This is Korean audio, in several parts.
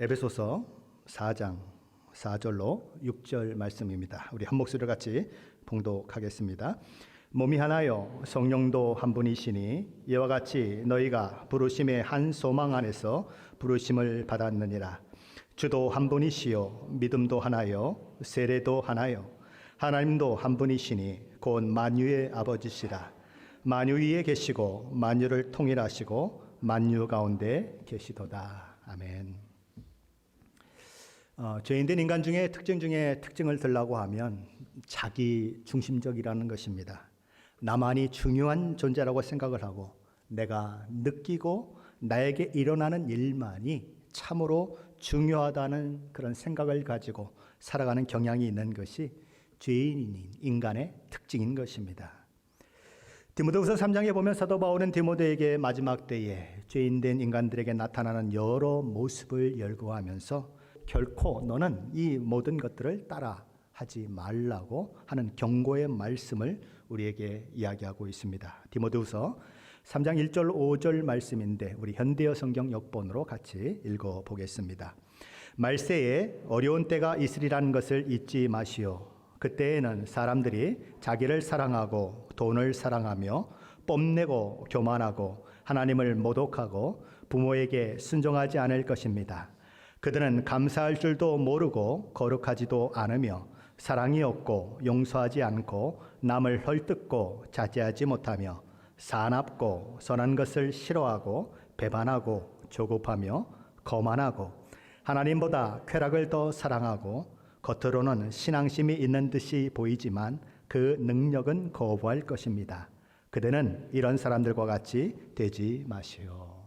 에베소서 4장 4절로 6절 말씀입니다. 우리 한 목소리를 같이 봉독하겠습니다. 몸이 하나요 성령도 한 분이시니 이와 같이 너희가 부르심의 한 소망 안에서 부르심을 받았느니라. 주도 한 분이시요 믿음도 하나요 세례도 하나요 하나님도 한 분이시니 곧 만유의 아버지시라. 만유 위에 계시고 만유를 통일하시고 만유 가운데 계시도다. 아멘. 죄인된 인간 중에 특징 중에 특징을 들라고 하면 자기 중심적이라는 것입니다. 나만이 중요한 존재라고 생각을 하고 내가 느끼고 나에게 일어나는 일만이 참으로 중요하다는 그런 생각을 가지고 살아가는 경향이 있는 것이 죄인인 인간의 특징인 것입니다. 디모데후서 3장에 보면 사도 바울은 디모데에게 마지막 때에 죄인된 인간들에게 나타나는 여러 모습을 열거하면서 결코 너는 이 모든 것들을 따라 하지 말라고 하는 경고의 말씀을 우리에게 이야기하고 있습니다. 디모데후서 3장 1절 5절 말씀인데 우리 현대어 성경 역본으로 같이 읽어보겠습니다. 말세에 어려운 때가 있으리라는 것을 잊지 마시오. 그때에는 사람들이 자기를 사랑하고 돈을 사랑하며 뽐내고 교만하고 하나님을 모독하고 부모에게 순종하지 않을 것입니다. 그들은 감사할 줄도 모르고 거룩하지도 않으며 사랑이 없고 용서하지 않고 남을 헐뜯고 자제하지 못하며 사납고 선한 것을 싫어하고 배반하고 조급하며 거만하고 하나님보다 쾌락을 더 사랑하고 겉으로는 신앙심이 있는 듯이 보이지만 그 능력은 거부할 것입니다. 그대는 이런 사람들과 같이 되지 마시오.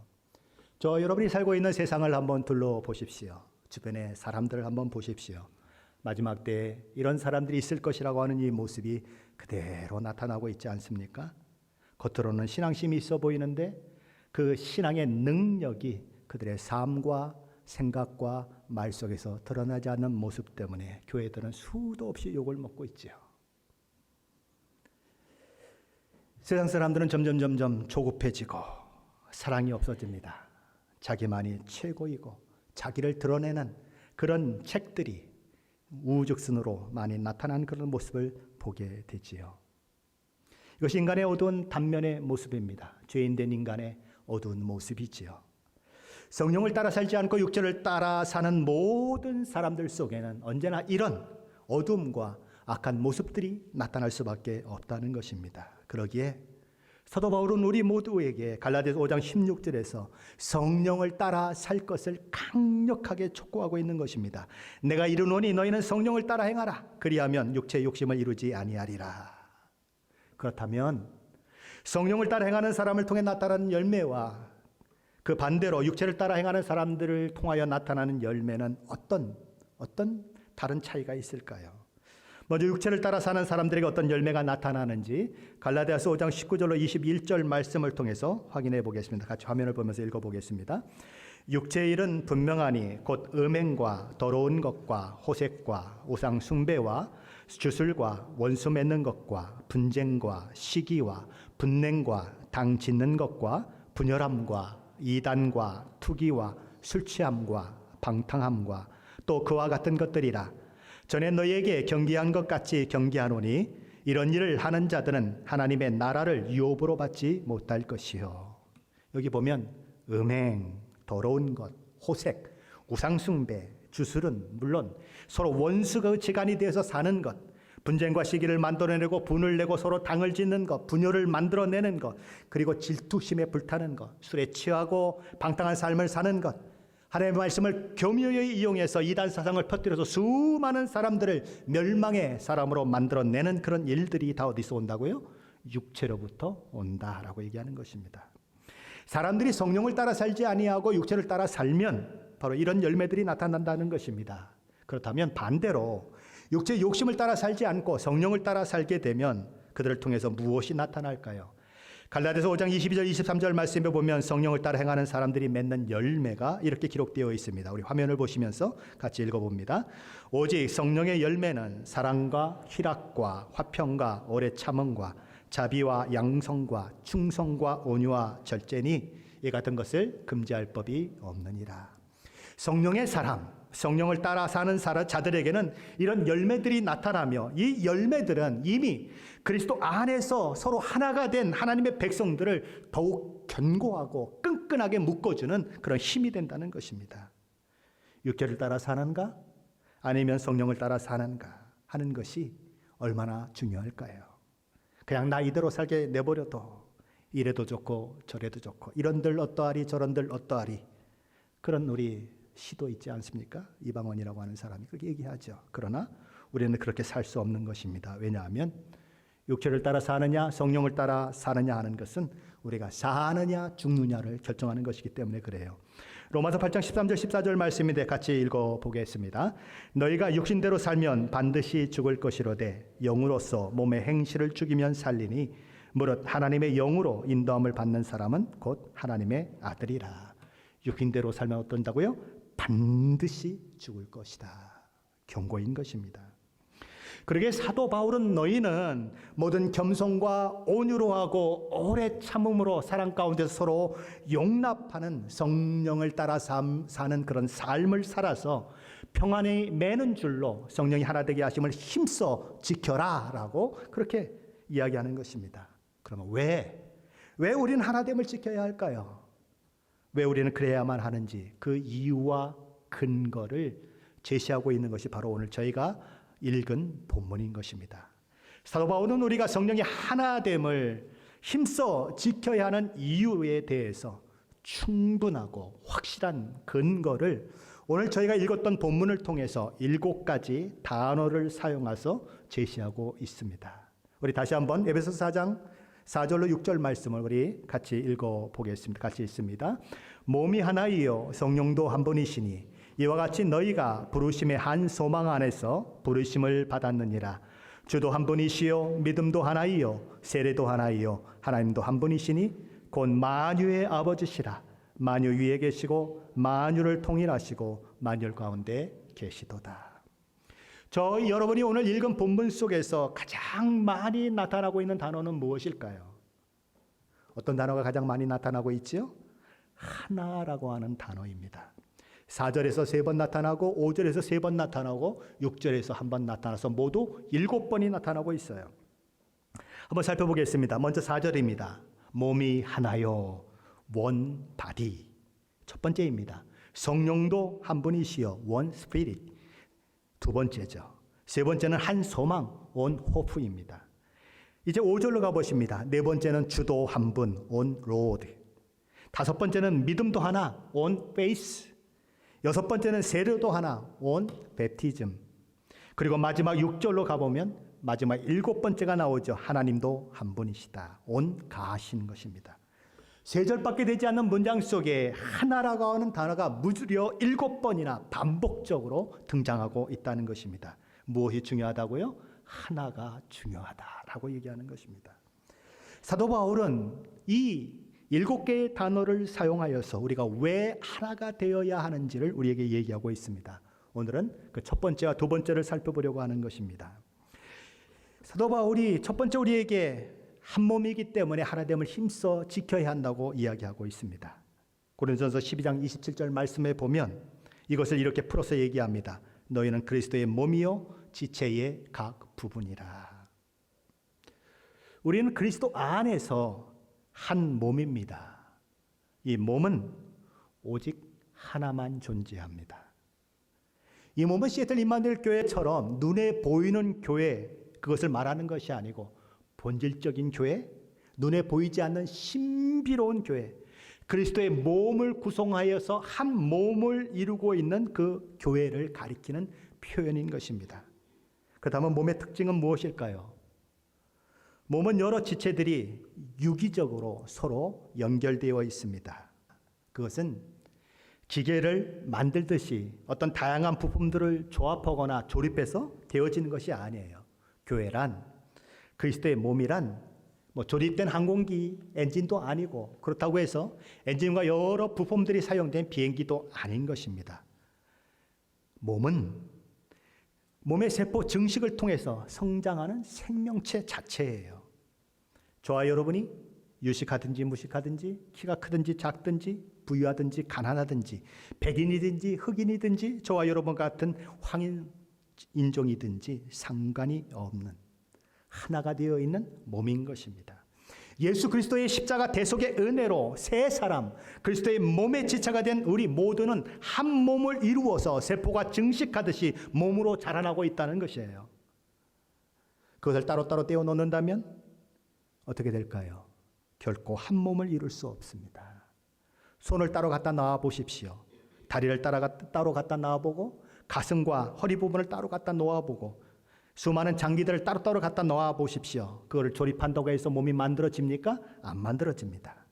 여러분이 살고 있는 세상을 한번 둘러보십시오. 주변의 사람들을 한번 보십시오. 마지막 때에 이런 사람들이 있을 것이라고 하는 이 모습이 그대로 나타나고 있지 않습니까? 겉으로는 신앙심이 있어 보이는데 그 신앙의 능력이 그들의 삶과 생각과 말 속에서 드러나지 않는 모습 때문에 교회들은 수도 없이 욕을 먹고 있지요. 세상 사람들은 점점 조급해지고 사랑이 없어집니다. 자기만이 최고이고 자기를 드러내는 그런 책들이 우후죽순으로 많이 나타난 그런 모습을 보게 되지요. 이것이 인간의 어두운 단면의 모습입니다. 죄인된 인간의 어두운 모습이지요. 성령을 따라 살지 않고 육체를 따라 사는 모든 사람들 속에는 언제나 이런 어둠과 악한 모습들이 나타날 수밖에 없다는 것입니다. 그러기에 사도 바울은 우리 모두에게 갈라디아서 5장 16절에서 성령을 따라 살 것을 강력하게 촉구하고 있는 것입니다. 내가 이르노니 너희는 성령을 따라 행하라. 그리하면 육체의 욕심을 이루지 아니하리라. 그렇다면 성령을 따라 행하는 사람을 통해 나타나는 열매와 그 반대로 육체를 따라 행하는 사람들을 통하여 나타나는 열매는 어떤 다른 차이가 있을까요? 먼저 육체를 따라 사는 사람들에게 어떤 열매가 나타나는지 갈라디아서 5장 19절로 21절 말씀을 통해서 확인해 보겠습니다. 같이 화면을 보면서 읽어보겠습니다. 육체의 일은 분명하니 곧 음행과 더러운 것과 호색과 우상 숭배와 주술과 원수 맺는 것과 분쟁과 시기와 분냉과 당 짓는 것과 분열함과 이단과 투기와 술취함과 방탕함과 또 그와 같은 것들이라. 전에 너희에게 경계한 것 같이 경계하노니 이런 일을 하는 자들은 하나님의 나라를 유업으로 받지 못할 것이요. 여기 보면 음행, 더러운 것, 호색, 우상숭배, 주술은 물론 서로 원수가 지간이 되어서 사는 것, 분쟁과 시기를 만들어내고 분을 내고 서로 당을 짓는 것, 분열을 만들어내는 것, 그리고 질투심에 불타는 것, 술에 취하고 방탕한 삶을 사는 것, 하나님의 말씀을 교묘히 이용해서 이단 사상을 퍼뜨려서 수많은 사람들을 멸망의 사람으로 만들어내는 그런 일들이 다 어디서 온다고요? 육체로부터 온다라고 얘기하는 것입니다. 사람들이 성령을 따라 살지 아니하고 육체를 따라 살면 바로 이런 열매들이 나타난다는 것입니다. 그렇다면 반대로 육체의 욕심을 따라 살지 않고 성령을 따라 살게 되면 그들을 통해서 무엇이 나타날까요? 갈라디아서 5장 22절 23절 말씀에 보면 성령을 따라 행하는 사람들이 맺는 열매가 이렇게 기록되어 있습니다. 우리 화면을 보시면서 같이 읽어봅니다. 오직 성령의 열매는 사랑과 희락과 화평과 오래 참음과 자비와 양성과 충성과 온유와 절제니 이 같은 것을 금지할 법이 없느니라. 성령의 사람, 성령을 따라 사는 자들에게는 이런 열매들이 나타나며 이 열매들은 이미 그리스도 안에서 서로 하나가 된 하나님의 백성들을 더욱 견고하고 끈끈하게 묶어주는 그런 힘이 된다는 것입니다. 육체를 따라 사는가 아니면 성령을 따라 사는가 하는 것이 얼마나 중요할까요? 그냥 나 이대로 살게 내버려도 이래도 좋고 저래도 좋고 이런들 어떠하리 저런들 어떠하리 그런 우리 시도 있지 않습니까? 이방원이라고 하는 사람이 그렇게 얘기하죠. 그러나 우리는 그렇게 살 수 없는 것입니다. 왜냐하면 육체를 따라 사느냐 성령을 따라 사느냐 하는 것은 우리가 사느냐 죽느냐를 결정하는 것이기 때문에 그래요. 로마서 8장 13절 14절 말씀인데 같이 읽어보겠습니다. 너희가 육신대로 살면 반드시 죽을 것이로되 영으로서 몸의 행실을 죽이면 살리니 무릇 하나님의 영으로 인도함을 받는 사람은 곧 하나님의 아들이라. 육신대로 살면 어떤다고요? 반드시 죽을 것이다. 경고인 것입니다. 그러게 사도 바울은 너희는 모든 겸손과 온유로 하고 오래 참음으로 사랑 가운데서 서로 용납하는 성령을 따라 사는 그런 삶을 살아서 평안에 매는 줄로 성령이 하나 되게 하심을 힘써 지켜라 라고 그렇게 이야기하는 것입니다. 그러면 왜 우리는 하나됨을 지켜야 할까요? 왜 우리는 그래야만 하는지 그 이유와 근거를 제시하고 있는 것이 바로 오늘 저희가 읽은 본문인 것입니다. 사도 바울은 우리가 성령의 하나됨을 힘써 지켜야 하는 이유에 대해서 충분하고 확실한 근거를 오늘 저희가 읽었던 본문을 통해서 7가지 단어를 사용해서 제시하고 있습니다. 우리 다시 한번 에베소서 4장 4절로 6절 말씀을 우리 같이 읽어보겠습니다. 같이 읽습니다. 몸이 하나이요 성령도 한 분이시니 이와 같이 너희가 부르심의 한 소망 안에서 부르심을 받았느니라. 주도 한 분이시요 믿음도 하나이요 세례도 하나이요 하나님도 한 분이시니 곧 만유의 아버지시라. 만유 위에 계시고 만유를 통일하시고 만유 가운데 계시도다. 저희 여러분이 오늘 읽은 본문 속에서 가장 많이 나타나고 있는 단어는 무엇일까요? 어떤 단어가 가장 많이 나타나고 있지요? 하나라고 하는 단어입니다. 4절에서 3번 나타나고 5절에서 3번 나타나고 6절에서 한 번 나타나서 모두 7번이 나타나고 있어요. 한번 살펴보겠습니다. 먼저 4절입니다. 몸이 하나요 one body. 첫 번째입니다. 성령도 한 분이시여 one spirit. 두 번째죠. 세 번째는 한 소망 one hope입니다. 이제 5절로 가보십니다. 네 번째는 주도 한 분 one Lord. 다섯 번째는 믿음도 하나 one faith. 여섯 번째는 세례도 하나 one baptism. 그리고 마지막 6절로 가보면 마지막 7번째가 나오죠. 하나님도 한 분이시다 one God인 것입니다. 3절밖에 되지 않는 문장 속에 하나라고 하는 단어가 무려 7번이나 반복적으로 등장하고 있다는 것입니다. 무엇이 중요하다고요? 하나가 중요하다라고 얘기하는 것입니다. 사도 바울은 이 7개의 단어를 사용하여서 우리가 왜 하나가 되어야 하는지를 우리에게 얘기하고 있습니다. 오늘은 그 첫 번째와 두 번째를 살펴보려고 하는 것입니다. 사도 바울이 첫 번째 우리에게 한 몸이기 때문에 하나됨을 힘써 지켜야 한다고 이야기하고 있습니다. 고린도전서 12장 27절 말씀에 보면 이것을 이렇게 풀어서 얘기합니다. 너희는 그리스도의 몸이요 지체의 각 부분이라. 우리는 그리스도 안에서 한 몸입니다. 이 몸은 오직 하나만 존재합니다. 이 몸은 시애틀 임마누엘 교회처럼 눈에 보이는 교회, 그것을 말하는 것이 아니고 본질적인 교회, 눈에 보이지 않는 신비로운 교회, 그리스도의 몸을 구성하여서 한 몸을 이루고 있는 그 교회를 가리키는 표현인 것입니다. 그렇다면 몸의 특징은 무엇일까요? 몸은 여러 지체들이 유기적으로 서로 연결되어 있습니다. 그것은 기계를 만들듯이 어떤 다양한 부품들을 조합하거나 조립해서 되어지는 것이 아니에요. 교회란, 그리스도의 몸이란 조립된 항공기 엔진도 아니고, 그렇다고 해서 엔진과 여러 부품들이 사용된 비행기도 아닌 것입니다. 몸은 몸의 세포 증식을 통해서 성장하는 생명체 자체예요. 저와 여러분이 유식하든지 무식하든지 키가 크든지 작든지 부유하든지 가난하든지 백인이든지 흑인이든지 저와 여러분 같은 황인 인종이든지 상관이 없는 하나가 되어 있는 몸인 것입니다. 예수 그리스도의 십자가 대속의 은혜로 새 사람, 그리스도의 몸의 지체가 된 우리 모두는 한 몸을 이루어서 세포가 증식하듯이 몸으로 자라나고 있다는 것이에요. 그것을 따로따로 떼어 놓는다면 어떻게 될까요? 결코 한 몸을 이룰 수 없습니다. 손을 따로 갖다 놔 보십시오. 다리를 따로 갖다 놔보고 가슴과 허리 부분을 따로 갖다 놓아보고 수많은 장기들을 따로따로 갖다 놓아 보십시오. 그거를 조립한다고 해서 몸이 만들어집니까? 안 만들어집니다.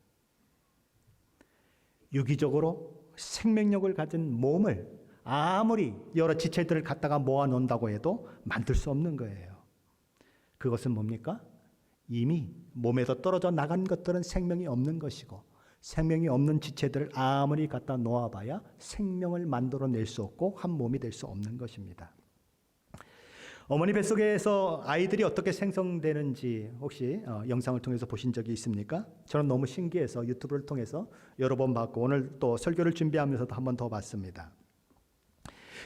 유기적으로 생명력을 가진 몸을 아무리 여러 지체들을 갖다가 모아 놓는다고 해도 만들 수 없는 거예요. 그것은 뭡니까? 이미 몸에서 떨어져 나간 것들은 생명이 없는 것이고 생명이 없는 지체들을 아무리 갖다 놓아봐야 생명을 만들어낼 수 없고 한 몸이 될 수 없는 것입니다. 어머니 뱃속에서 아이들이 어떻게 생성되는지 혹시 영상을 통해서 보신 적이 있습니까? 저는 너무 신기해서 유튜브를 통해서 여러 번 봤고 오늘 또 설교를 준비하면서도 한 번 더 봤습니다.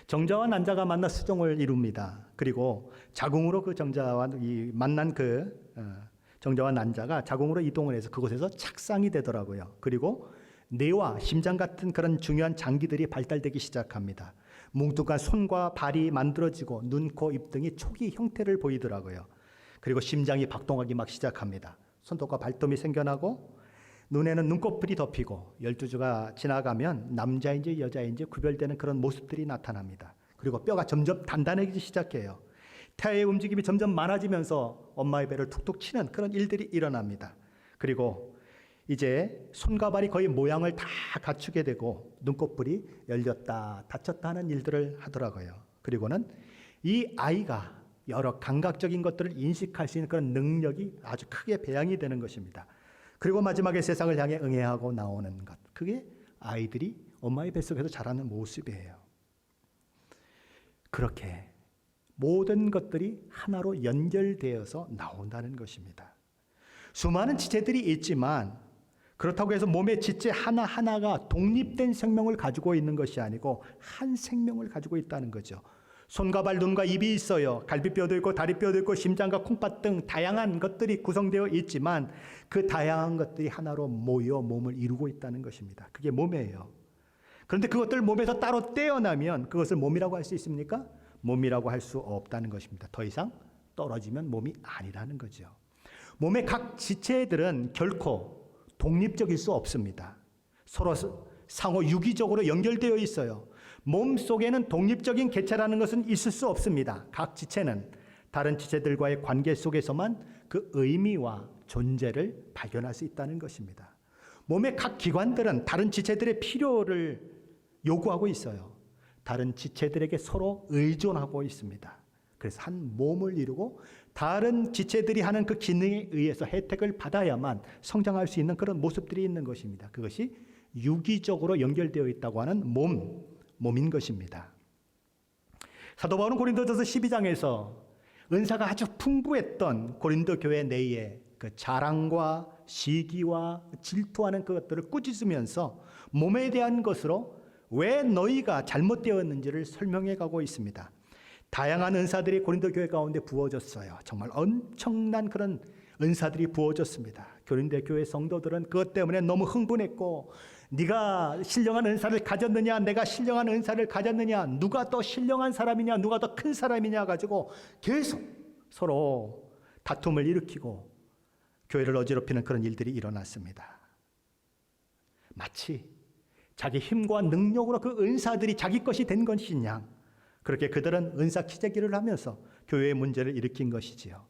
정자와 난자가 만나 수정을 이룹니다. 그리고 자궁으로 그 정자와 만난 정자와 난자가 자궁으로 이동을 해서 그곳에서 착상이 되더라고요. 그리고 뇌와 심장 같은 그런 중요한 장기들이 발달되기 시작합니다. 뭉툭한 손과 발이 만들어지고 눈, 코, 입 등이 초기 형태를 보이더라고요. 그리고 심장이 박동하기 막 시작합니다. 손톱과 발톱이 생겨나고 눈에는 눈꺼풀이 덮이고 12주가 지나가면 남자인지 여자인지 구별되는 그런 모습들이 나타납니다. 그리고 뼈가 점점 단단해지기 시작해요. 태아의 움직임이 점점 많아지면서 엄마의 배를 툭툭 치는 그런 일들이 일어납니다. 그리고 이제 손과 발이 거의 모양을 다 갖추게 되고 눈꺼풀이 열렸다 닫혔다 하는 일들을 하더라고요. 그리고는 이 아이가 여러 감각적인 것들을 인식할 수 있는 그런 능력이 아주 크게 배양이 되는 것입니다. 그리고 마지막에 세상을 향해 응애하고 나오는 것, 그게 아이들이 엄마의 뱃속에서 자라는 모습이에요. 그렇게 모든 것들이 하나로 연결되어서 나온다는 것입니다. 수많은 지체들이 있지만 그렇다고 해서 몸의 지체 하나하나가 독립된 생명을 가지고 있는 것이 아니고 한 생명을 가지고 있다는 거죠. 손과 발, 눈과 입이 있어요. 갈비뼈도 있고 다리뼈도 있고 심장과 콩팥 등 다양한 것들이 구성되어 있지만 그 다양한 것들이 하나로 모여 몸을 이루고 있다는 것입니다. 그게 몸이에요. 그런데 그것들 몸에서 따로 떼어나면 그것을 몸이라고 할 수 있습니까? 몸이라고 할 수 없다는 것입니다. 더 이상 떨어지면 몸이 아니라는 거죠. 몸의 각 지체들은 결코 독립적일 수 없습니다. 서로 상호 유기적으로 연결되어 있어요. 몸 속에는 독립적인 개체라는 것은 있을 수 없습니다. 각 지체는 다른 지체들과의 관계 속에서만 그 의미와 존재를 발견할 수 있다는 것입니다. 몸의 각 기관들은 다른 지체들의 필요를 요구하고 있어요. 다른 지체들에게 서로 의존하고 있습니다. 그래서 한 몸을 이루고 다른 지체들이 하는 그 기능에 의해서 혜택을 받아야만 성장할 수 있는 그런 모습들이 있는 것입니다. 그것이 유기적으로 연결되어 있다고 하는 몸인 것입니다. 사도 바울은 고린도전서 12장에서 은사가 아주 풍부했던 고린도 교회 내에 그 자랑과 시기와 질투하는 그것들을 꾸짖으면서 몸에 대한 것으로 왜 너희가 잘못되었는지를 설명해 가고 있습니다. 다양한 은사들이 고린도 교회 가운데 부어졌어요. 정말 엄청난 그런 은사들이 부어졌습니다. 고린도 교회 성도들은 그것 때문에 너무 흥분했고 네가 신령한 은사를 가졌느냐, 내가 신령한 은사를 가졌느냐, 누가 더 신령한 사람이냐, 누가 더 큰 사람이냐 가지고 계속 서로 다툼을 일으키고 교회를 어지럽히는 그런 일들이 일어났습니다. 마치 자기 힘과 능력으로 그 은사들이 자기 것이 된 것이냐, 그렇게 그들은 은사 키재기를 하면서 교회의 문제를 일으킨 것이지요.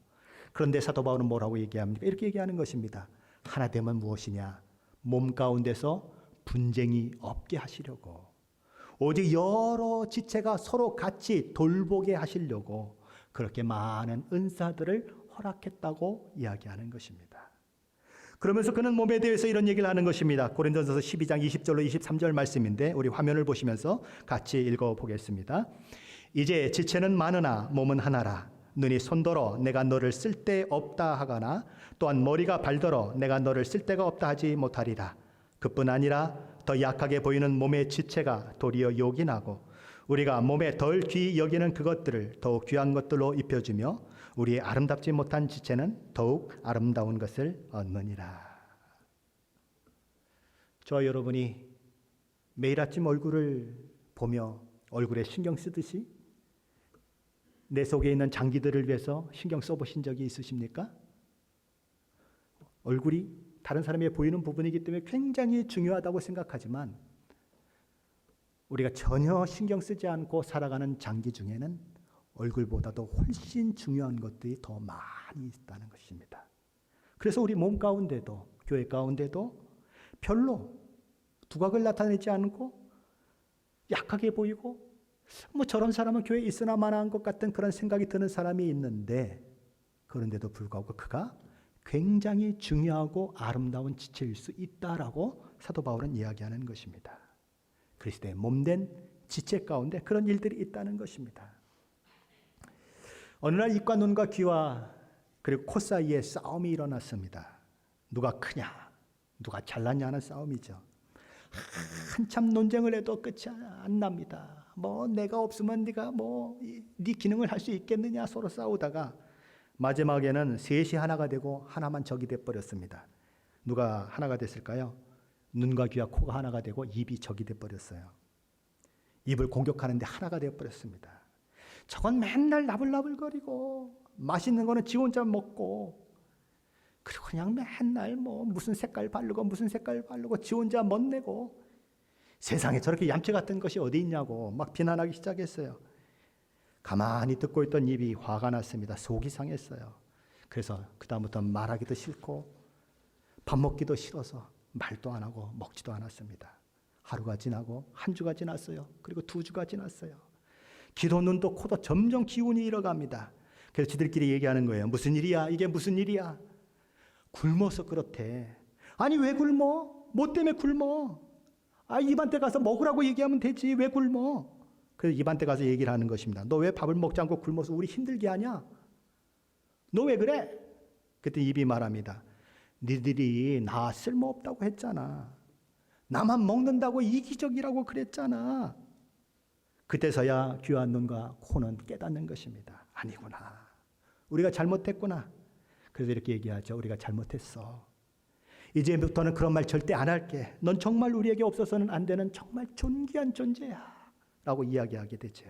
그런데 사도 바울은 뭐라고 얘기합니까? 이렇게 얘기하는 것입니다. 하나 되면 무엇이냐? 몸 가운데서 분쟁이 없게 하시려고, 오직 여러 지체가 서로 같이 돌보게 하시려고 그렇게 많은 은사들을 허락했다고 이야기하는 것입니다. 그러면서 그는 몸에 대해서 이런 얘기를 하는 것입니다. 고린도전서 12장 20절로 23절 말씀인데 우리 화면을 보시면서 같이 읽어보겠습니다. 이제 지체는 많으나 몸은 하나라. 눈이 손더러 내가 너를 쓸데없다 하거나 또한 머리가 발더러 내가 너를 쓸데가 없다 하지 못하리라. 그뿐 아니라 더 약하게 보이는 몸의 지체가 도리어 요긴하고 우리가 몸에 덜 귀히 여기는 그것들을 더욱 귀한 것들로 입혀주며 우리의 아름답지 못한 지체는 더욱 아름다운 것을 얻느니라. 저와 여러분이 매일 아침 얼굴을 보며 얼굴에 신경 쓰듯이 내 속에 있는 장기들을 위해서 신경 써보신 적이 있으십니까? 얼굴이 다른 사람에게 보이는 부분이기 때문에 굉장히 중요하다고 생각하지만 우리가 전혀 신경 쓰지 않고 살아가는 장기 중에는 얼굴보다도 훨씬 중요한 것들이 더 많이 있다는 것입니다. 그래서 우리 몸 가운데도 교회 가운데도 별로 두각을 나타내지 않고 약하게 보이고 뭐 저런 사람은 교회에 있으나 마나한 것 같은 그런 생각이 드는 사람이 있는데 그런데도 불구하고 그가 굉장히 중요하고 아름다운 지체일 수 있다라고 사도 바울은 이야기하는 것입니다. 그리스도의 몸된 지체 가운데 그런 일들이 있다는 것입니다. 어느 날 입과 눈과 귀와 그리고 코 사이에 싸움이 일어났습니다. 누가 크냐, 누가 잘났냐 하는 싸움이죠. 한참 논쟁을 해도 끝이 안 납니다. 뭐 내가 없으면 네가 뭐 네 기능을 할 수 있겠느냐 서로 싸우다가 마지막에는 셋이 하나가 되고 하나만 적이 돼 버렸습니다. 누가 하나가 됐을까요? 눈과 귀와 코가 하나가 되고 입이 적이 돼 버렸어요. 입을 공격하는데 하나가 되어 버렸습니다. 저건 맨날 나불나불거리고 맛있는 거는 지 혼자 먹고 그리고 그냥 맨날 뭐 무슨 색깔 바르고 지 혼자 멋내고 세상에 저렇게 얌체 같은 것이 어디 있냐고 막 비난하기 시작했어요. 가만히 듣고 있던 입이 화가 났습니다. 속이 상했어요. 그래서 그다음부터 말하기도 싫고 밥 먹기도 싫어서 말도 안 하고 먹지도 않았습니다. 하루가 지나고 한 주가 지났어요. 그리고 2주가 지났어요. 귀도 눈도 코도 점점 기운이 잃어갑니다. 그래서 지들끼리 얘기하는 거예요. 무슨 일이야? 이게 무슨 일이야? 굶어서 그렇대. 아니 왜 굶어? 뭐 때문에 굶어? 입한테 가서 먹으라고 얘기하면 되지. 왜 굶어? 그래서 입한테 가서 얘기를 하는 것입니다. 너 왜 밥을 먹지 않고 굶어서 우리 힘들게 하냐? 너 왜 그래? 그때 입이 말합니다. 니들이 나 쓸모없다고 했잖아. 나만 먹는다고 이기적이라고 그랬잖아. 그때서야 귀와 눈과 코는 깨닫는 것입니다. 아니구나. 우리가 잘못했구나. 그래서 이렇게 얘기하죠. 우리가 잘못했어. 이제부터는 그런 말 절대 안 할게. 넌 정말 우리에게 없어서는 안 되는 정말 존귀한 존재야. 라고 이야기하게 되죠.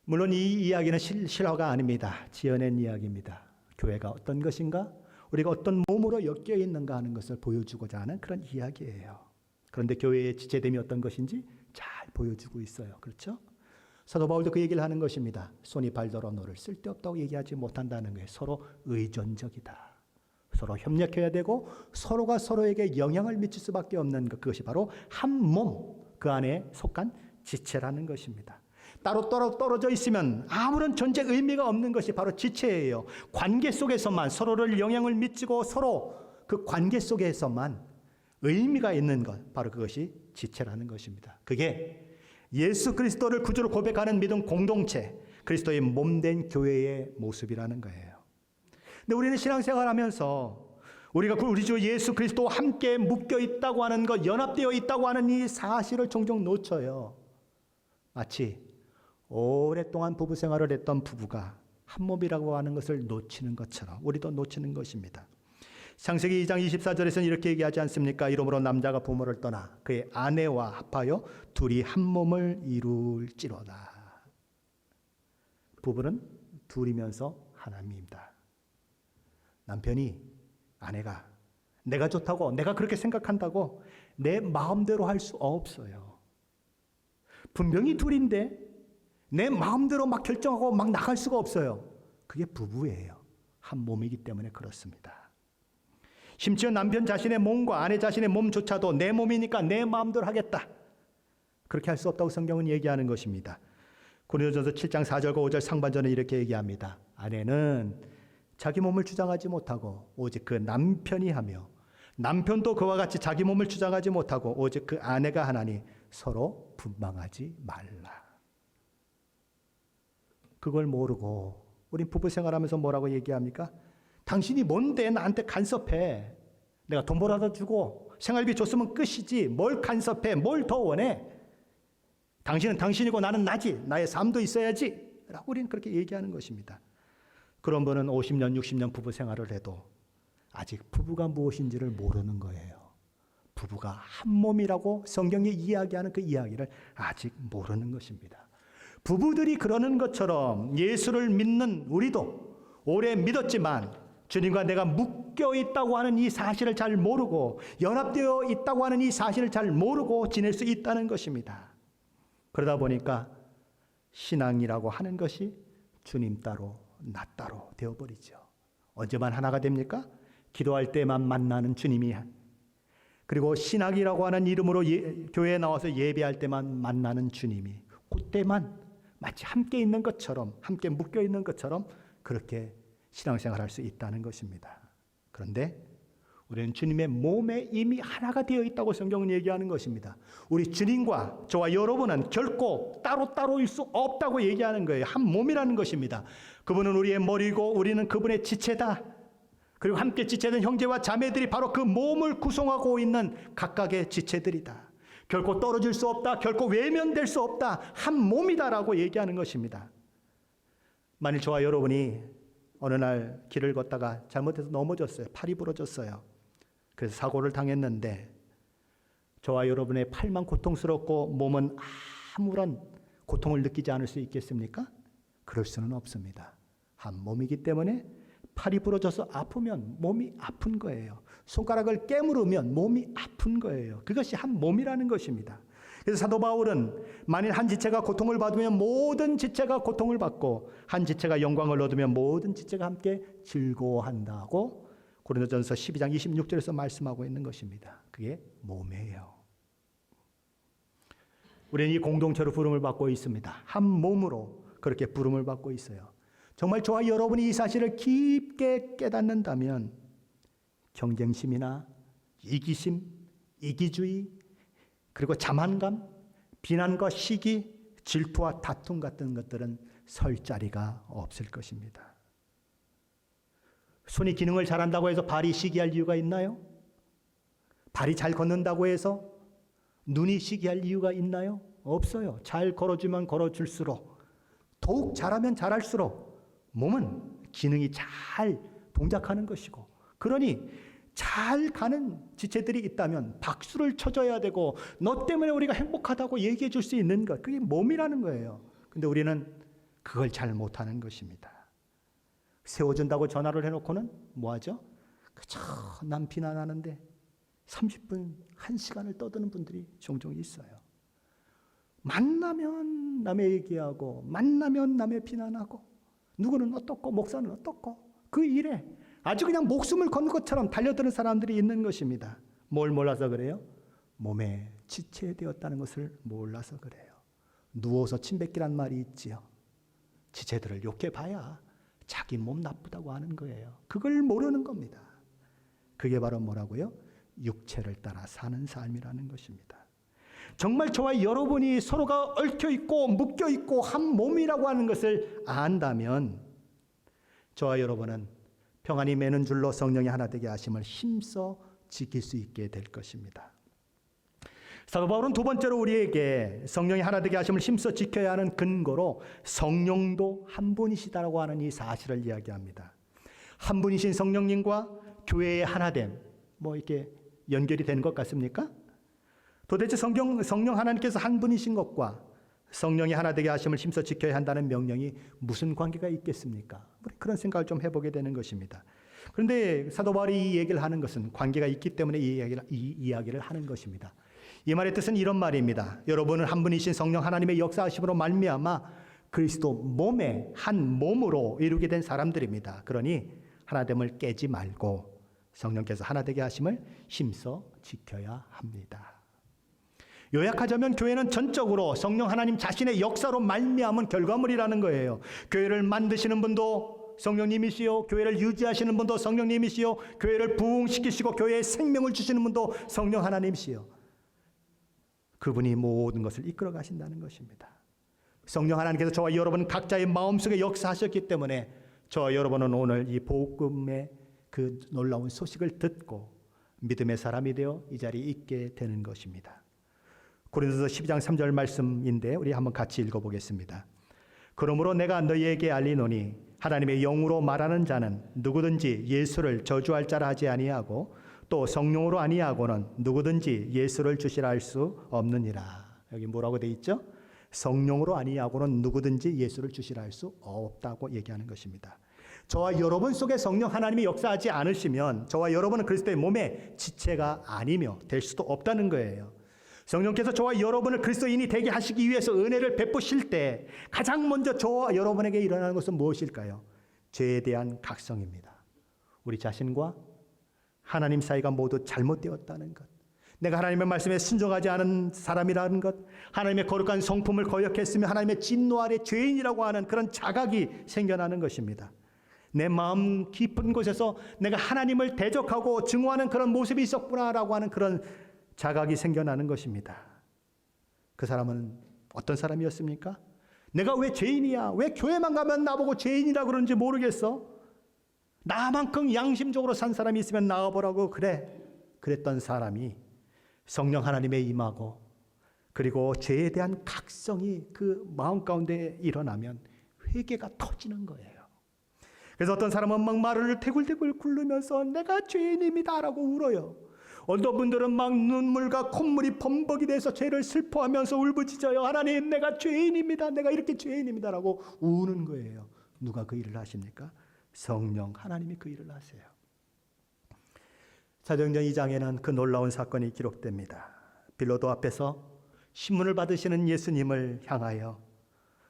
물론 이 이야기는 실화가 아닙니다. 지어낸 이야기입니다. 교회가 어떤 것인가? 우리가 어떤 몸으로 엮여 있는가 하는 것을 보여주고자 하는 그런 이야기예요. 그런데 교회의 지체됨이 어떤 것인지 잘 보여주고 있어요. 그렇죠? 사도 바울도 그 얘기를 하는 것입니다. 손이 발더러 너를 쓸데없다고 얘기하지 못한다는 거예요. 서로 의존적이다. 서로 협력해야 되고 서로가 서로에게 영향을 미칠 수밖에 없는 것. 그것이 바로 한 몸, 그 안에 속한 지체라는 것입니다. 따로 떨어져 있으면 아무런 존재 의미가 없는 것이 바로 지체예요. 관계 속에서만 서로를 영향을 미치고 서로 그 관계 속에서만 의미가 있는 것, 바로 그것이 지체라는 것입니다. 그게 예수 그리스도를 구주로 고백하는 믿음 공동체, 그리스도의 몸된 교회의 모습이라는 거예요. 근데 우리는 신앙생활하면서 우리가 우리 주 예수 그리스도와 함께 묶여 있다고 하는 것, 연합되어 있다고 하는 이 사실을 종종 놓쳐요. 마치 오랫동안 부부 생활을 했던 부부가 한 몸이라고 하는 것을 놓치는 것처럼 우리도 놓치는 것입니다. 창세기 2장 24절에서는 이렇게 얘기하지 않습니까? 이러므로 남자가 부모를 떠나 그의 아내와 합하여 둘이 한 몸을 이룰지로다. 부부는 둘이면서 하나님입니다. 남편이 아내가 내가 좋다고 내가 그렇게 생각한다고 내 마음대로 할 수 없어요. 분명히 둘인데 내 마음대로 막 결정하고 막 나갈 수가 없어요. 그게 부부예요. 한 몸이기 때문에 그렇습니다. 심지어 남편 자신의 몸과 아내 자신의 몸조차도 내 몸이니까 내 마음대로 하겠다. 그렇게 할 수 없다고 성경은 얘기하는 것입니다. 고린도전서 7장 4절과 5절 상반절은 이렇게 얘기합니다. 아내는 자기 몸을 주장하지 못하고 오직 그 남편이 하며 남편도 그와 같이 자기 몸을 주장하지 못하고 오직 그 아내가 하나니 서로 분방하지 말라. 그걸 모르고 우린 부부 생활하면서 뭐라고 얘기합니까? 당신이 뭔데 나한테 간섭해. 내가 돈 벌어다 주고 생활비 줬으면 끝이지 뭘 간섭해, 뭘 더 원해. 당신은 당신이고 나는 나지. 나의 삶도 있어야지 라고 우리는 그렇게 얘기하는 것입니다. 그런 분은 50년 60년 부부 생활을 해도 아직 부부가 무엇인지를 모르는 거예요. 부부가 한 몸이라고 성경이 이야기하는 그 이야기를 아직 모르는 것입니다. 부부들이 그러는 것처럼 예수를 믿는 우리도 오래 믿었지만 주님과 내가 묶여 있다고 하는 이 사실을 잘 모르고 연합되어 있다고 하는 이 사실을 잘 모르고 지낼 수 있다는 것입니다. 그러다 보니까 신앙이라고 하는 것이 주님 따로 나 따로 되어버리죠. 언제만 하나가 됩니까? 기도할 때만 만나는 주님이, 그리고 신학이라고 하는 이름으로 교회에 나와서 예배할 때만 만나는 주님이, 그때만 마치 함께 있는 것처럼, 함께 묶여 있는 것처럼 그렇게 신앙생활을 할 수 있다는 것입니다. 그런데 우리는 주님의 몸에 이미 하나가 되어 있다고 성경은 얘기하는 것입니다. 우리 주님과 저와 여러분은 결코 따로따로일 수 없다고 얘기하는 거예요. 한 몸이라는 것입니다. 그분은 우리의 머리고 우리는 그분의 지체다. 그리고 함께 지체된 형제와 자매들이 바로 그 몸을 구성하고 있는 각각의 지체들이다. 결코 떨어질 수 없다. 결코 외면될 수 없다. 한 몸이다라고 얘기하는 것입니다. 만일 저와 여러분이 어느 날 길을 걷다가 잘못해서 넘어졌어요. 팔이 부러졌어요. 그래서 사고를 당했는데 저와 여러분의 팔만 고통스럽고 몸은 아무런 고통을 느끼지 않을 수 있겠습니까? 그럴 수는 없습니다. 한 몸이기 때문에 팔이 부러져서 아프면 몸이 아픈 거예요. 손가락을 깨물으면 몸이 아픈 거예요. 그것이 한 몸이라는 것입니다. 그래서 사도 바울은 만일 한 지체가 고통을 받으면 모든 지체가 고통을 받고 한 지체가 영광을 얻으면 모든 지체가 함께 즐거워한다고 고린도전서 12장 26절에서 말씀하고 있는 것입니다. 그게 몸이에요. 우리는 이 공동체로 부름을 받고 있습니다. 한 몸으로 그렇게 부름을 받고 있어요. 정말 저와 여러분이 이 사실을 깊게 깨닫는다면 경쟁심이나 이기심, 이기주의, 그리고 자만감, 비난과 시기, 질투와 다툼 같은 것들은 설 자리가 없을 것입니다. 손이 기능을 잘한다고 해서 발이 시기할 이유가 있나요? 발이 잘 걷는다고 해서 눈이 시기할 이유가 있나요? 없어요. 잘 걸어주면 걸어줄수록, 더욱 잘하면 잘할수록 몸은 기능이 잘 동작하는 것이고, 그러니 잘 가는 지체들이 있다면 박수를 쳐줘야 되고 너 때문에 우리가 행복하다고 얘기해 줄 수 있는 것, 그게 몸이라는 거예요. 근데 우리는 그걸 잘 못하는 것입니다. 세워준다고 전화를 해놓고는 뭐하죠? 그저 남 비난하는데 30분, 1시간을 떠드는 분들이 종종 있어요. 만나면 남의 얘기하고 만나면 남의 비난하고 누구는 어떻고 목사는 어떻고 그 일에 아주 그냥 목숨을 건 것처럼 달려드는 사람들이 있는 것입니다. 뭘 몰라서 그래요? 몸에 지체되었다는 것을 몰라서 그래요. 누워서 침뱉기란 말이 있지요. 지체들을 욕해봐야 자기 몸 나쁘다고 하는 거예요. 그걸 모르는 겁니다. 그게 바로 뭐라고요? 육체를 따라 사는 삶이라는 것입니다. 정말 저와 여러분이 서로가 얽혀있고 묶여있고 한 몸이라고 하는 것을 안다면 저와 여러분은 평안히 매는 줄로 성령이 하나 되게 하심을 힘써 지킬 수 있게 될 것입니다. 사도 바울은 두 번째로 우리에게 성령이 하나 되게 하심을 힘써 지켜야 하는 근거로 성령도 한 분이시다라고 하는 이 사실을 이야기합니다. 한 분이신 성령님과 교회의 하나됨, 뭐 이렇게 연결이 되는 것 같습니까? 도대체 성령 하나님께서 한 분이신 것과 성령이 하나 되게 하심을 힘써 지켜야 한다는 명령이 무슨 관계가 있겠습니까? 그런 생각을 좀 해보게 되는 것입니다. 그런데 사도 바울이 이 얘기를 하는 것은 관계가 있기 때문에 이 이야기를 하는 것입니다. 이 말의 뜻은 이런 말입니다. 여러분은 한 분이신 성령 하나님의 역사하심으로 말미암아 그리스도 몸의 한 몸으로 이루게 된 사람들입니다. 그러니 하나됨을 깨지 말고 성령께서 하나 되게 하심을 힘써 지켜야 합니다. 요약하자면 교회는 전적으로 성령 하나님 자신의 역사로 말미암은 결과물이라는 거예요. 교회를 만드시는 분도 성령님이시요, 교회를 유지하시는 분도 성령님이시요, 교회를 부흥시키시고 교회에 생명을 주시는 분도 성령 하나님이시요. 그분이 모든 것을 이끌어 가신다는 것입니다. 성령 하나님께서 저와 여러분 각자의 마음속에 역사하셨기 때문에 저와 여러분은 오늘 이 복음의 그 놀라운 소식을 듣고 믿음의 사람이 되어 이 자리에 있게 되는 것입니다. 고린도서 12장 3절 말씀인데 우리 한번 같이 읽어보겠습니다. 그러므로 내가 너희에게 알리노니 하나님의 영으로 말하는 자는 누구든지 예수를 저주할 자라 하지 아니하고 또 성령으로 아니하고는 누구든지 예수를 주시라 할 수 없느니라. 여기 뭐라고 돼 있죠? 성령으로 아니하고는 누구든지 예수를 주시라 할 수 없다고 얘기하는 것입니다. 저와 여러분 속에 성령 하나님이 역사하지 않으시면 저와 여러분은 그리스도의 몸의 지체가 아니며 될 수도 없다는 거예요. 성령께서 저와 여러분을 그리스도인이 되게 하시기 위해서 은혜를 베푸실 때 가장 먼저 저와 여러분에게 일어나는 것은 무엇일까요? 죄에 대한 각성입니다. 우리 자신과 하나님 사이가 모두 잘못되었다는 것, 내가 하나님의 말씀에 순종하지 않은 사람이라는 것, 하나님의 거룩한 성품을 거역했으며 하나님의 진노 아래 죄인이라고 하는 그런 자각이 생겨나는 것입니다. 내 마음 깊은 곳에서 내가 하나님을 대적하고 증오하는 그런 모습이 있었구나라고 하는 그런 자각이 생겨나는 것입니다. 그 사람은 어떤 사람이었습니까? 내가 왜 죄인이야? 왜 교회만 가면 나보고 죄인이라고 그러는지 모르겠어? 나만큼 양심적으로 산 사람이 있으면 나와보라고 그랬던 사람이 성령 하나님의 임하고 그리고 죄에 대한 각성이 그 마음 가운데 일어나면 회개가 터지는 거예요. 그래서 어떤 사람은 막 말을 대굴대굴 굴르면서 내가 죄인입니다 라고 울어요. 어떤 분들은 막 눈물과 콧물이 범벅이 돼서 죄를 슬퍼하면서 울부짖어요. 하나님, 내가 죄인입니다. 내가 이렇게 죄인입니다 라고 우는 거예요. 누가 그 일을 하십니까? 성령 하나님이 그 일을 하세요. 사도행전 2장에는 그 놀라운 사건이 기록됩니다. 빌라도 앞에서 신문을 받으시는 예수님을 향하여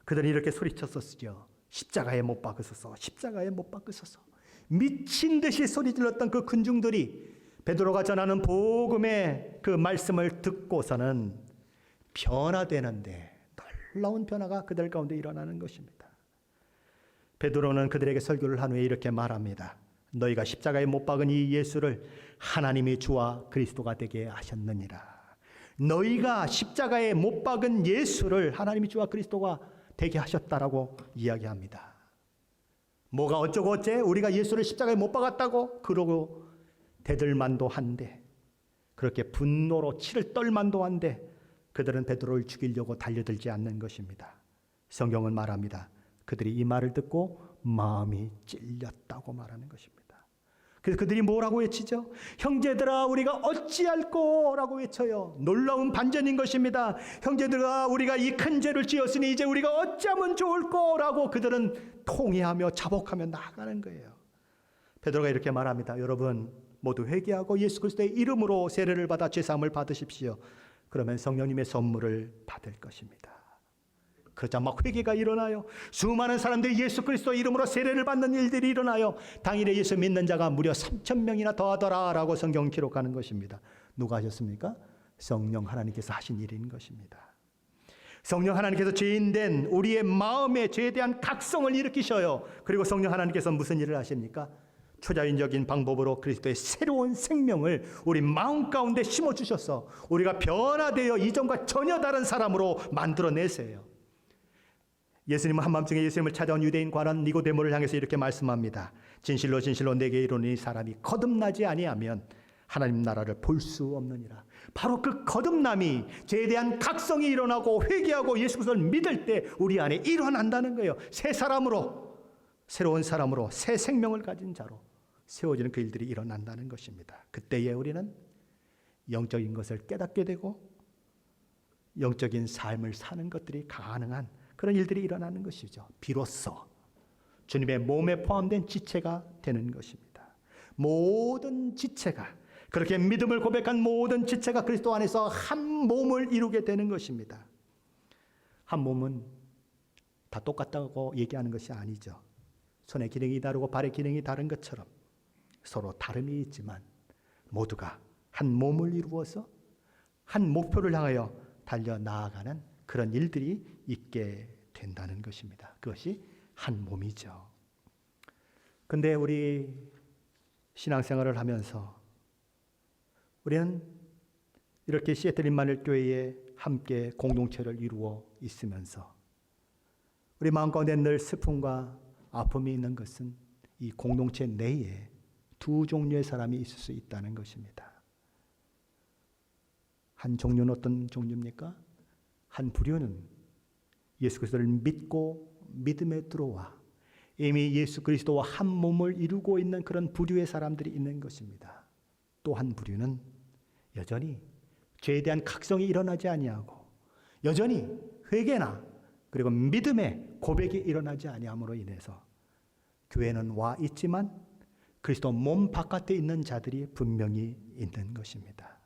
그들이 이렇게 소리쳤었죠. 십자가에 못 박으소서, 십자가에 못 박으소서. 미친 듯이 소리 질렀던 그 군중들이 베드로가 전하는 복음의 그 말씀을 듣고서는 변화되는데 놀라운 변화가 그들 가운데 일어나는 것입니다. 베드로는 그들에게 설교를 한 후에 이렇게 말합니다. 너희가 십자가에 못 박은 이 예수를 하나님이 주와 그리스도가 되게 하셨느니라. 너희가 십자가에 못 박은 예수를 하나님이 주와 그리스도가 되게 하셨다라고 이야기합니다. 뭐가 어쩌고 어째 우리가 예수를 십자가에 못 박았다고 그러고 대들만도 한데, 그렇게 분노로 치를 떨만도 한데 그들은 베드로를 죽이려고 달려들지 않는 것입니다. 성경은 말합니다. 그들이 이 말을 듣고 마음이 찔렸다고 말하는 것입니다. 그래서 그들이 뭐라고 외치죠? 형제들아 우리가 어찌할꼬 라고 외쳐요. 놀라운 반전인 것입니다. 형제들아 우리가 이 큰 죄를 지었으니 이제 우리가 어찌하면 좋을꼬 라고 그들은 통회하며 자복하며 나아가는 거예요. 베드로가 이렇게 말합니다. 여러분 모두 회개하고 예수 그리스도의 이름으로 세례를 받아 죄사함을 받으십시오. 그러면 성령님의 선물을 받을 것입니다. 그러자 막 회개가 일어나요. 수많은 사람들이 예수 그리스도 이름으로 세례를 받는 일들이 일어나요. 당일에 예수 믿는 자가 무려 3,000명이나 더하더라라고 성경 기록하는 것입니다. 누가 하셨습니까? 성령 하나님께서 하신 일인 것입니다. 성령 하나님께서 죄인된 우리의 마음에 죄에 대한 각성을 일으키셔요. 그리고 성령 하나님께서 무슨 일을 하십니까? 초자연적인 방법으로 그리스도의 새로운 생명을 우리 마음 가운데 심어주셔서 우리가 변화되어 이전과 전혀 다른 사람으로 만들어내세요. 예수님은 한밤중에 예수님을 찾아온 유대인 관원 니고데모를 향해서 이렇게 말씀합니다. 진실로 진실로 내게 이르노니 사람이 거듭나지 아니하면 하나님 나라를 볼 수 없느니라. 바로 그 거듭남이 죄에 대한 각성이 일어나고 회개하고 예수 그리스도를 믿을 때 우리 안에 일어난다는 거예요. 새 사람으로, 새로운 사람으로, 새 생명을 가진 자로 세워지는 그 일들이 일어난다는 것입니다. 그때에 우리는 영적인 것을 깨닫게 되고 영적인 삶을 사는 것들이 가능한 그런 일들이 일어나는 것이죠. 비로소 주님의 몸에 포함된 지체가 되는 것입니다. 모든 지체가, 그렇게 믿음을 고백한 모든 지체가 그리스도 안에서 한 몸을 이루게 되는 것입니다. 한 몸은 다 똑같다고 얘기하는 것이 아니죠. 손의 기능이 다르고 발의 기능이 다른 것처럼 서로 다름이 있지만 모두가 한 몸을 이루어서 한 목표를 향하여 달려나아가는 그런 일들이 있게 된다는 것입니다. 그것이 한 몸이죠. 근데 우리 신앙생활을 하면서 우리는 이렇게 시애틀 임마누엘 교회에 함께 공동체를 이루어 있으면서 우리 마음 가운데 늘 슬픔과 아픔이 있는 것은 이 공동체 내에 두 종류의 사람이 있을 수 있다는 것입니다. 한 종류는 어떤 종류입니까? 한 부류는 예수 그리스도를 믿고 믿음에 들어와 이미 예수 그리스도와 한 몸을 이루고 있는 그런 부류의 사람들이 있는 것입니다. 또 한 부류는 여전히 죄에 대한 각성이 일어나지 아니하고 여전히 회개나 그리고 믿음의 고백이 일어나지 아니함으로 인해서 교회는 와 있지만 그리스도 몸 바깥에 있는 자들이 분명히 있는 것입니다.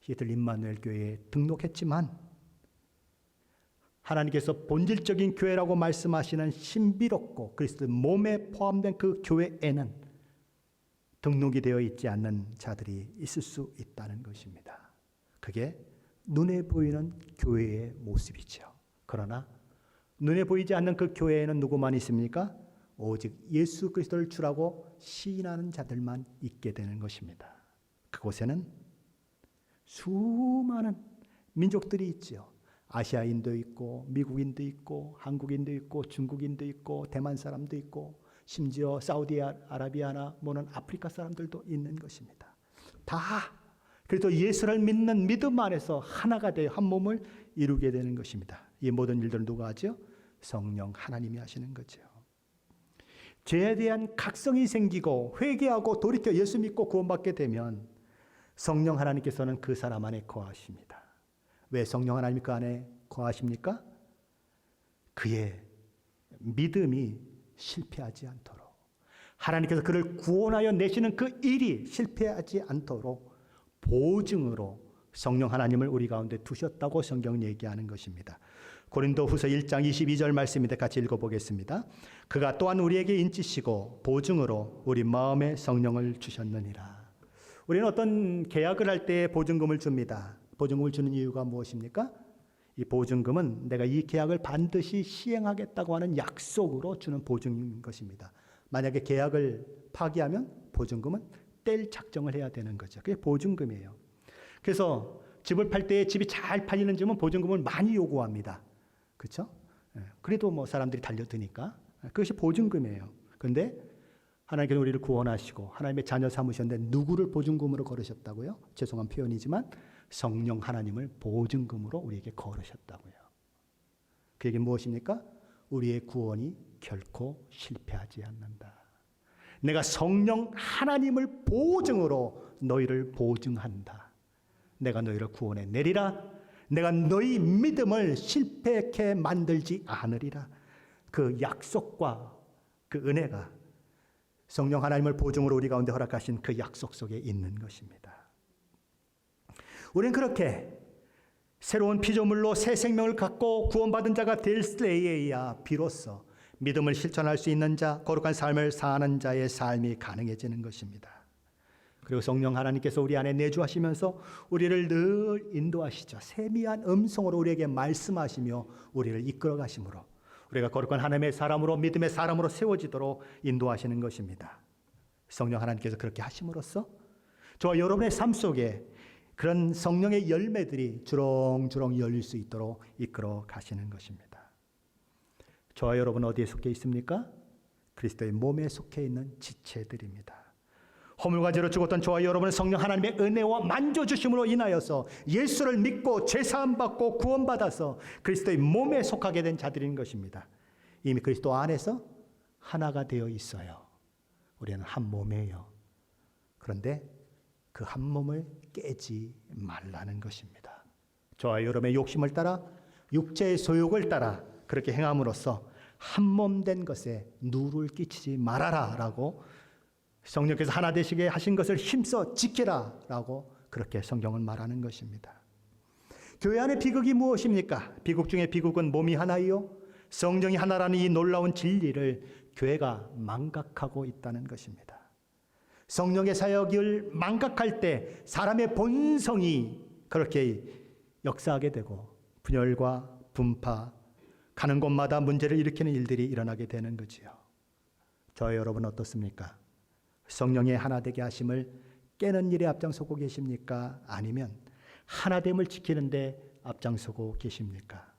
시애틀 임마누엘 교회에 등록했지만 하나님께서 본질적인 교회라고 말씀하시는 신비롭고 그리스도 몸에 포함된 그 교회에는 등록이 되어 있지 않는 자들이 있을 수 있다는 것입니다. 그게 눈에 보이는 교회의 모습이죠. 그러나 눈에 보이지 않는 그 교회에는 누구만 있습니까? 오직 예수 그리스도를 주라고 시인하는 자들만 있게 되는 것입니다. 그곳에는 수많은 민족들이 있죠. 아시아인도 있고 미국인도 있고 한국인도 있고 중국인도 있고 대만 사람도 있고 심지어 사우디아라비아나 뭐는 아프리카 사람들도 있는 것입니다. 다 그래도 예수를 믿는 믿음 안에서 하나가 되어 한 몸을 이루게 되는 것입니다. 이 모든 일들은 누가 하죠? 성령 하나님이 하시는 거죠. 죄에 대한 각성이 생기고 회개하고 돌이켜 예수 믿고 구원받게 되면 성령 하나님께서는 그 사람 안에 거하십니다. 왜 성령 하나님이 그 안에 거하십니까? 그의 믿음이 실패하지 않도록 하나님께서 그를 구원하여 내시는 그 일이 실패하지 않도록 보증으로 성령 하나님을 우리 가운데 두셨다고 성경은 얘기하는 것입니다. 고린도후서 1장 22절 말씀인데 같이 읽어보겠습니다. 그가 또한 우리에게 인치시고 보증으로 우리 마음에 성령을 주셨느니라. 우리는 어떤 계약을 할 때 보증금을 줍니다. 보증금을 주는 이유가 무엇입니까? 이 보증금은 내가 이 계약을 반드시 시행하겠다고 하는 약속으로 주는 보증인 것입니다. 만약에 계약을 파기하면 보증금은 뗄 작정을 해야 되는 거죠. 그게 보증금이에요. 그래서 집을 팔 때 집이 잘 팔리는 집은 보증금을 많이 요구합니다. 그렇죠? 그래도 뭐 사람들이 달려드니까 그것이 보증금이에요. 그런데 하나님께서 우리를 구원하시고 하나님의 자녀 삼으셨는데 누구를 보증금으로 걸으셨다고요? 죄송한 표현이지만 성령 하나님을 보증금으로 우리에게 걸으셨다고요. 그 얘기는 무엇입니까? 우리의 구원이 결코 실패하지 않는다. 내가 성령 하나님을 보증으로 너희를 보증한다. 내가 너희를 구원해 내리라. 내가 너희 믿음을 실패케 만들지 않으리라. 그 약속과 그 은혜가 성령 하나님을 보증으로 우리 가운데 허락하신 그 약속 속에 있는 것입니다. 우리는 그렇게 새로운 피조물로 새 생명을 갖고 구원받은 자가 될 때에야 비로소 믿음을 실천할 수 있는 자, 거룩한 삶을 사는 자의 삶이 가능해지는 것입니다. 그리고 성령 하나님께서 우리 안에 내주하시면서 우리를 늘 인도하시죠. 세미한 음성으로 우리에게 말씀하시며 우리를 이끌어 가심으로 우리가 거룩한 하나님의 사람으로 믿음의 사람으로 세워지도록 인도하시는 것입니다. 성령 하나님께서 그렇게 하심으로써 저와 여러분의 삶 속에 그런 성령의 열매들이 주렁주렁 열릴 수 있도록 이끌어 가시는 것입니다. 저와 여러분 어디에 속해 있습니까? 그리스도의 몸에 속해 있는 지체들입니다. 허물과죄로 죽었던 저와 여러분은 성령 하나님의 은혜와 만져주심으로 인하여서 예수를 믿고 죄사함 받고 구원받아서 그리스도의 몸에 속하게 된 자들인 것입니다. 이미 그리스도 안에서 하나가 되어 있어요. 우리는 한 몸이에요. 그런데 그 한 몸을 깨지 말라는 것입니다. 저와 여러분의 욕심을 따라 육체의 소욕을 따라 그렇게 행함으로써 한 몸 된 것에 누를 끼치지 말아라 라고 성령께서 하나 되시게 하신 것을 힘써 지키라 라고 그렇게 성경은 말하는 것입니다. 교회 안의 비극이 무엇입니까? 비극 중에 비극은 몸이 하나이요 성령이 하나라는 이 놀라운 진리를 교회가 망각하고 있다는 것입니다. 성령의 사역을 망각할 때 사람의 본성이 그렇게 역사하게 되고 분열과 분파, 가는 곳마다 문제를 일으키는 일들이 일어나게 되는 거지요. 저와 여러분 어떻습니까? 성령의 하나 되게 하심을 깨는 일에 앞장서고 계십니까? 아니면 하나됨을 지키는데 앞장서고 계십니까?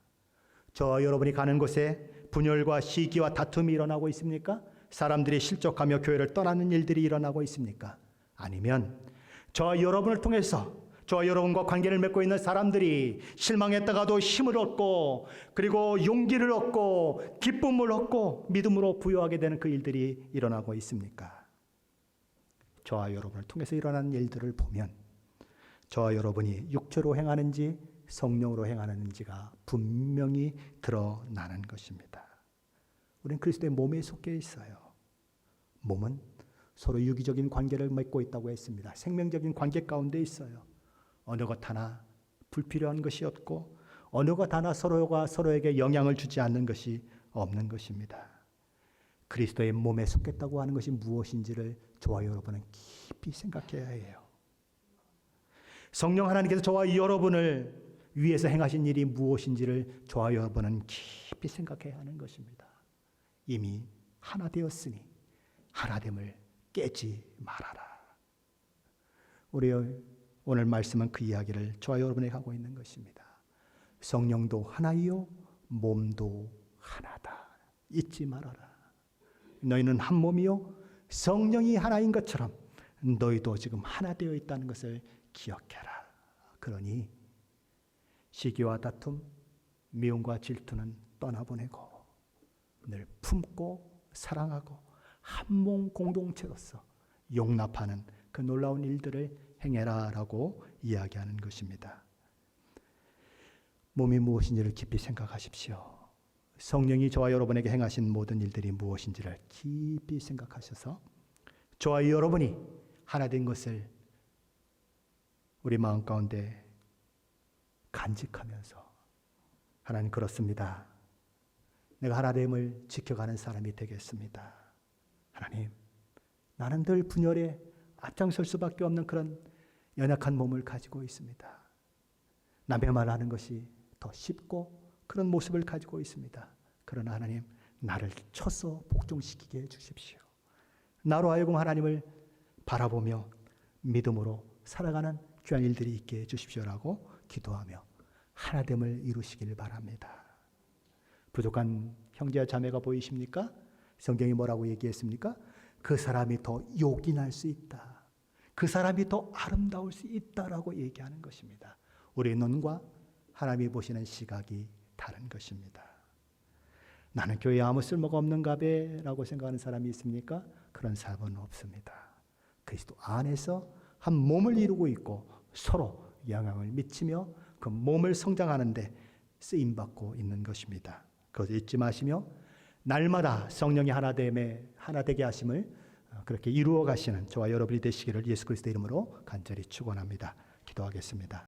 저와 여러분이 가는 곳에 분열과 시기와 다툼이 일어나고 있습니까? 사람들이 실족하며 교회를 떠나는 일들이 일어나고 있습니까? 아니면 저와 여러분을 통해서 저와 여러분과 관계를 맺고 있는 사람들이 실망했다가도 힘을 얻고, 그리고 용기를 얻고, 기쁨을 얻고, 믿음으로 부여하게 되는 그 일들이 일어나고 있습니까? 저와 여러분을 통해서 일어나는 일들을 보면 저와 여러분이 육체로 행하는지 성령으로 행하는지가 분명히 드러나는 것입니다. 우리는 그리스도의 몸에 속해 있어요. 몸은 서로 유기적인 관계를 맺고 있다고 했습니다. 생명적인 관계 가운데 있어요. 어느 것 하나 불필요한 것이 없고, 어느 것 하나 서로가 서로에게 영향을 주지 않는 것이 없는 것입니다. 그리스도의 몸에 속했다고 하는 것이 무엇인지를 저와 여러분은 깊이 생각해야 해요. 성령 하나님께서 저와 여러분을 위해서 행하신 일이 무엇인지를 저와 여러분은 깊이 생각해야 하는 것입니다. 이미 하나 되었으니 하나됨을 깨지 말아라. 우리 오늘 말씀은 그 이야기를 저와 여러분에게 하고 있는 것입니다. 성령도 하나이요 몸도 하나다. 잊지 말아라. 너희는 한 몸이요 성령이 하나인 것처럼 너희도 지금 하나 되어 있다는 것을 기억해라. 그러니 시기와 다툼, 미움과 질투는 떠나보내고 늘 품고 사랑하고 한 몸 공동체로서 용납하는 그 놀라운 일들을 행해라라고 이야기하는 것입니다. 몸이 무엇인지를 깊이 생각하십시오. 성령이 저와 여러분에게 행하신 모든 일들이 무엇인지를 깊이 생각하셔서 저와 여러분이 하나 된 것을 우리 마음 가운데 간직하면서, 하나님 그렇습니다. 내가 하나됨을 지켜가는 사람이 되겠습니다. 하나님, 나는 늘 분열에 앞장설 수밖에 없는 그런 연약한 몸을 가지고 있습니다. 남의 말하는 것이 더 쉽고 그런 모습을 가지고 있습니다. 그러나 하나님, 나를 쳐서 복종시키게 해주십시오. 나로 하여금 하나님을 바라보며 믿음으로 살아가는 귀한 일들이 있게 해주십시오라고 기도하며 하나됨을 이루시길 바랍니다. 부족한 형제와 자매가 보이십니까? 성경이 뭐라고 얘기했습니까? 그 사람이 더 요긴할 수 있다. 그 사람이 더 아름다울 수 있다라고 얘기하는 것입니다. 우리의 눈과 하나님이 보시는 시각이 다른 것입니다. 나는 교회에 아무 쓸모가 없는가 배라고 생각하는 사람이 있습니까? 그런 사람은 없습니다. 그리스도 안에서 한 몸을 이루고 있고 서로 영향을 미치며 그 몸을 성장하는 데 쓰임받고 있는 것입니다. 그것을 잊지 마시며 날마다 성령이 하나 되게 하심을 그렇게 이루어 가시는 저와 여러분이 되시기를 예수 그리스도의 이름으로 간절히 축원합니다. 기도하겠습니다.